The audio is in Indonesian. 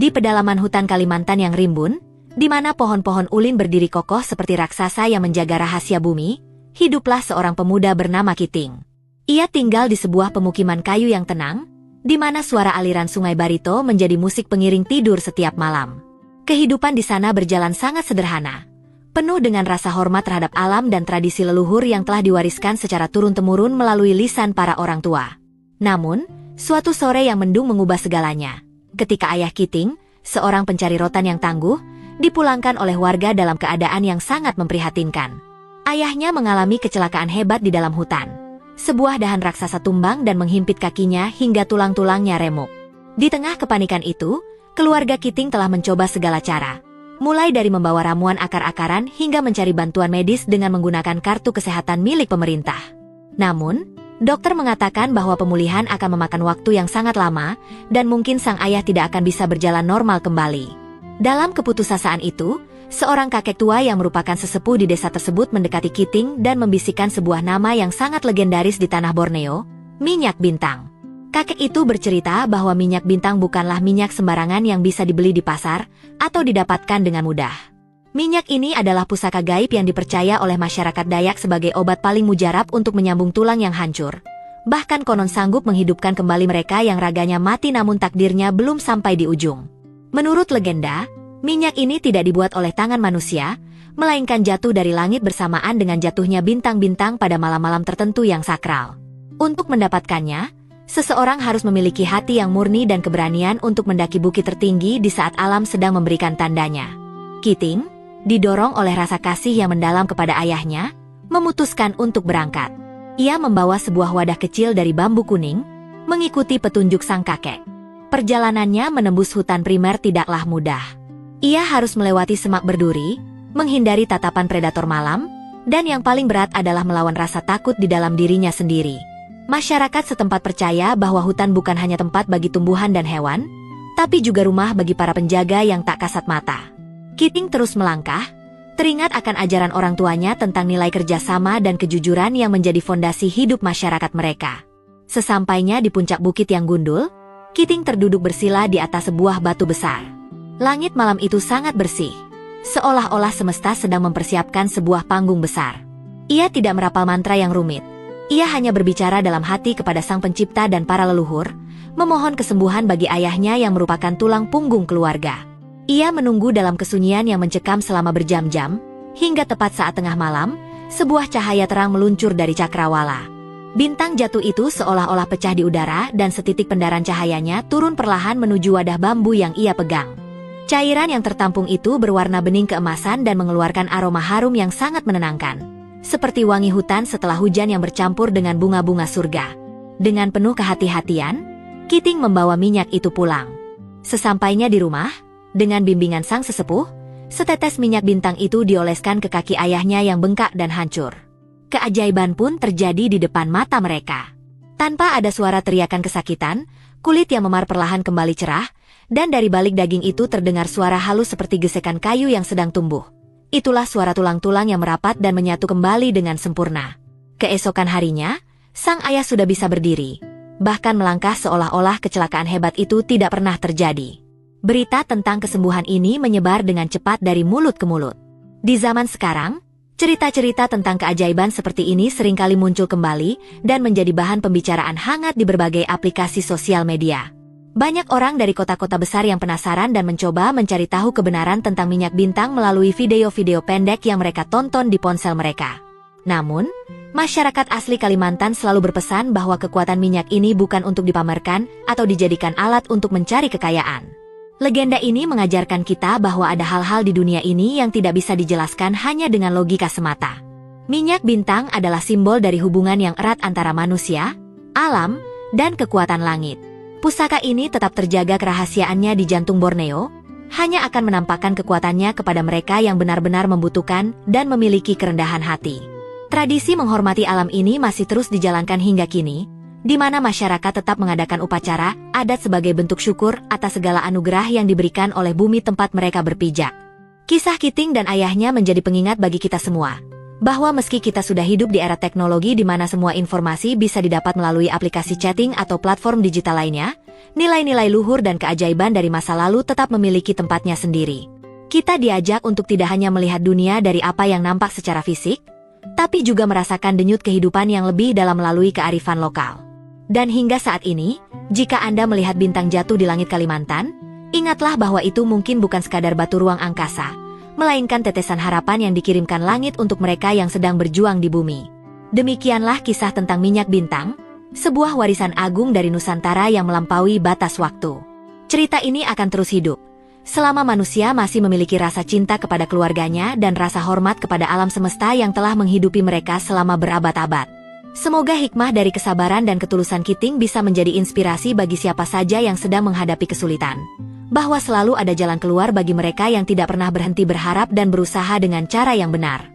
Di pedalaman hutan Kalimantan yang rimbun, di mana pohon-pohon ulin berdiri kokoh seperti raksasa yang menjaga rahasia bumi, hiduplah seorang pemuda bernama Kiting. Ia tinggal di sebuah pemukiman kayu yang tenang, di mana suara aliran sungai Barito menjadi musik pengiring tidur setiap malam. Kehidupan di sana berjalan sangat sederhana, penuh dengan rasa hormat terhadap alam dan tradisi leluhur yang telah diwariskan secara turun-temurun melalui lisan para orang tua. Namun, suatu sore yang mendung mengubah segalanya. Ketika ayah Kiting, seorang pencari rotan yang tangguh, dipulangkan oleh warga dalam keadaan yang sangat memprihatinkan. Ayahnya mengalami kecelakaan hebat di dalam hutan. Sebuah dahan raksasa tumbang dan menghimpit kakinya hingga tulang-tulangnya remuk. Di tengah kepanikan itu, keluarga Kiting telah mencoba segala cara. Mulai dari membawa ramuan akar-akaran hingga mencari bantuan medis dengan menggunakan kartu kesehatan milik pemerintah. Namun, dokter mengatakan bahwa pemulihan akan memakan waktu yang sangat lama, dan mungkin sang ayah tidak akan bisa berjalan normal kembali. Dalam keputusasaan itu, seorang kakek tua yang merupakan sesepuh di desa tersebut mendekati Kiting dan membisikkan sebuah nama yang sangat legendaris di tanah Borneo, minyak bintang. Kakek itu bercerita bahwa minyak bintang bukanlah minyak sembarangan yang bisa dibeli di pasar atau didapatkan dengan mudah. Minyak ini adalah pusaka gaib yang dipercaya oleh masyarakat Dayak sebagai obat paling mujarab untuk menyambung tulang yang hancur. Bahkan konon sanggup menghidupkan kembali mereka yang raganya mati namun takdirnya belum sampai di ujung. Menurut legenda, minyak ini tidak dibuat oleh tangan manusia, melainkan jatuh dari langit bersamaan dengan jatuhnya bintang-bintang pada malam-malam tertentu yang sakral. Untuk mendapatkannya, seseorang harus memiliki hati yang murni dan keberanian untuk mendaki bukit tertinggi di saat alam sedang memberikan tandanya. Kiting, didorong oleh rasa kasih yang mendalam kepada ayahnya, memutuskan untuk berangkat. Ia membawa sebuah wadah kecil dari bambu kuning, mengikuti petunjuk sang kakek. Perjalanannya menembus hutan primer tidaklah mudah. Ia harus melewati semak berduri, menghindari tatapan predator malam, dan yang paling berat adalah melawan rasa takut di dalam dirinya sendiri. Masyarakat setempat percaya bahwa hutan bukan hanya tempat bagi tumbuhan dan hewan, tapi juga rumah bagi para penjaga yang tak kasat mata. Kiting terus melangkah, teringat akan ajaran orang tuanya tentang nilai kerjasama dan kejujuran yang menjadi fondasi hidup masyarakat mereka. Sesampainya di puncak bukit yang gundul, Kiting terduduk bersila di atas sebuah batu besar. Langit malam itu sangat bersih, seolah-olah semesta sedang mempersiapkan sebuah panggung besar. Ia tidak merapal mantra yang rumit. Ia hanya berbicara dalam hati kepada sang pencipta dan para leluhur, memohon kesembuhan bagi ayahnya yang merupakan tulang punggung keluarga. Ia menunggu dalam kesunyian yang mencekam selama berjam-jam, hingga tepat saat tengah malam, sebuah cahaya terang meluncur dari cakrawala. Bintang jatuh itu seolah-olah pecah di udara dan setitik pendaran cahayanya turun perlahan menuju wadah bambu yang ia pegang. Cairan yang tertampung itu berwarna bening keemasan dan mengeluarkan aroma harum yang sangat menenangkan, seperti wangi hutan setelah hujan yang bercampur dengan bunga-bunga surga. Dengan penuh kehati-hatian, Kiting membawa minyak itu pulang. Sesampainya di rumah, dengan bimbingan sang sesepuh, setetes minyak bintang itu dioleskan ke kaki ayahnya yang bengkak dan hancur. Keajaiban pun terjadi di depan mata mereka. Tanpa ada suara teriakan kesakitan, kulit yang memar perlahan kembali cerah, dan dari balik daging itu terdengar suara halus seperti gesekan kayu yang sedang tumbuh. Itulah suara tulang-tulang yang merapat dan menyatu kembali dengan sempurna. Keesokan harinya, sang ayah sudah bisa berdiri, bahkan melangkah seolah-olah kecelakaan hebat itu tidak pernah terjadi. Berita tentang kesembuhan ini menyebar dengan cepat dari mulut ke mulut. Di zaman sekarang, cerita-cerita tentang keajaiban seperti ini seringkali muncul kembali dan menjadi bahan pembicaraan hangat di berbagai aplikasi sosial media. Banyak orang dari kota-kota besar yang penasaran dan mencoba mencari tahu kebenaran tentang minyak bintang melalui video-video pendek yang mereka tonton di ponsel mereka. Namun, masyarakat asli Kalimantan selalu berpesan bahwa kekuatan minyak ini bukan untuk dipamerkan atau dijadikan alat untuk mencari kekayaan. Legenda ini mengajarkan kita bahwa ada hal-hal di dunia ini yang tidak bisa dijelaskan hanya dengan logika semata. Minyak bintang adalah simbol dari hubungan yang erat antara manusia, alam, dan kekuatan langit. Pusaka ini tetap terjaga kerahasiaannya di jantung Borneo, hanya akan menampakkan kekuatannya kepada mereka yang benar-benar membutuhkan dan memiliki kerendahan hati. Tradisi menghormati alam ini masih terus dijalankan hingga kini, di mana masyarakat tetap mengadakan upacara adat sebagai bentuk syukur atas segala anugerah yang diberikan oleh bumi tempat mereka berpijak. Kisah Kiting dan ayahnya menjadi pengingat bagi kita semua, bahwa meski kita sudah hidup di era teknologi di mana semua informasi bisa didapat melalui aplikasi chatting atau platform digital lainnya, nilai-nilai luhur dan keajaiban dari masa lalu tetap memiliki tempatnya sendiri. Kita diajak untuk tidak hanya melihat dunia dari apa yang nampak secara fisik, tapi juga merasakan denyut kehidupan yang lebih dalam melalui kearifan lokal. Dan hingga saat ini, jika Anda melihat bintang jatuh di langit Kalimantan, ingatlah bahwa itu mungkin bukan sekadar batu ruang angkasa, melainkan tetesan harapan yang dikirimkan langit untuk mereka yang sedang berjuang di bumi. Demikianlah kisah tentang minyak bintang, sebuah warisan agung dari Nusantara yang melampaui batas waktu. Cerita ini akan terus hidup selama manusia masih memiliki rasa cinta kepada keluarganya dan rasa hormat kepada alam semesta yang telah menghidupi mereka selama berabad-abad. Semoga hikmah dari kesabaran dan ketulusan Kiting bisa menjadi inspirasi bagi siapa saja yang sedang menghadapi kesulitan, bahwa selalu ada jalan keluar bagi mereka yang tidak pernah berhenti berharap dan berusaha dengan cara yang benar.